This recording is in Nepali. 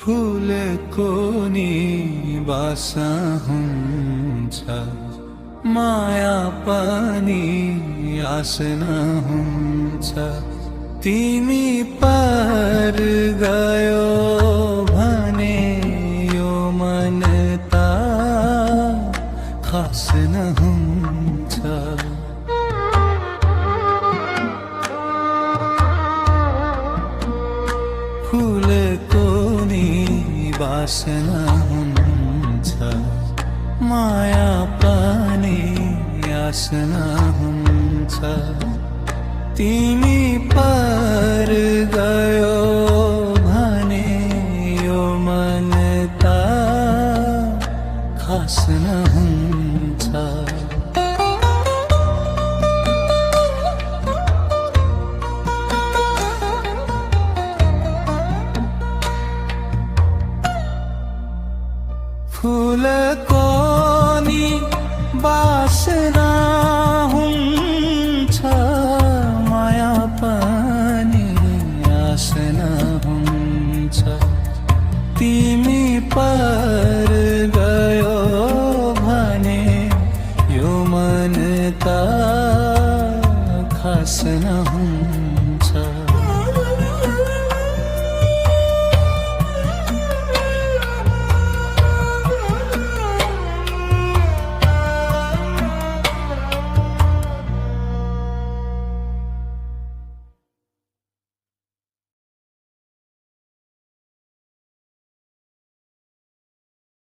फुलको नि बासा हुन्छ, माया पनि आसन हुन्छ। तिमी पार गयो भने यो मन त खास न हुन्छ। फुलको नि बासना हुन्छ, माया पनि आसना हुन्छ। तिमी पार गयो भने यो मन त खास न हुन्छ। फुलको नि बासना हुन्छ, माया पनि आसना हुन्छ। तिमी पार गयो भने यो मन त खास न हुन्छ।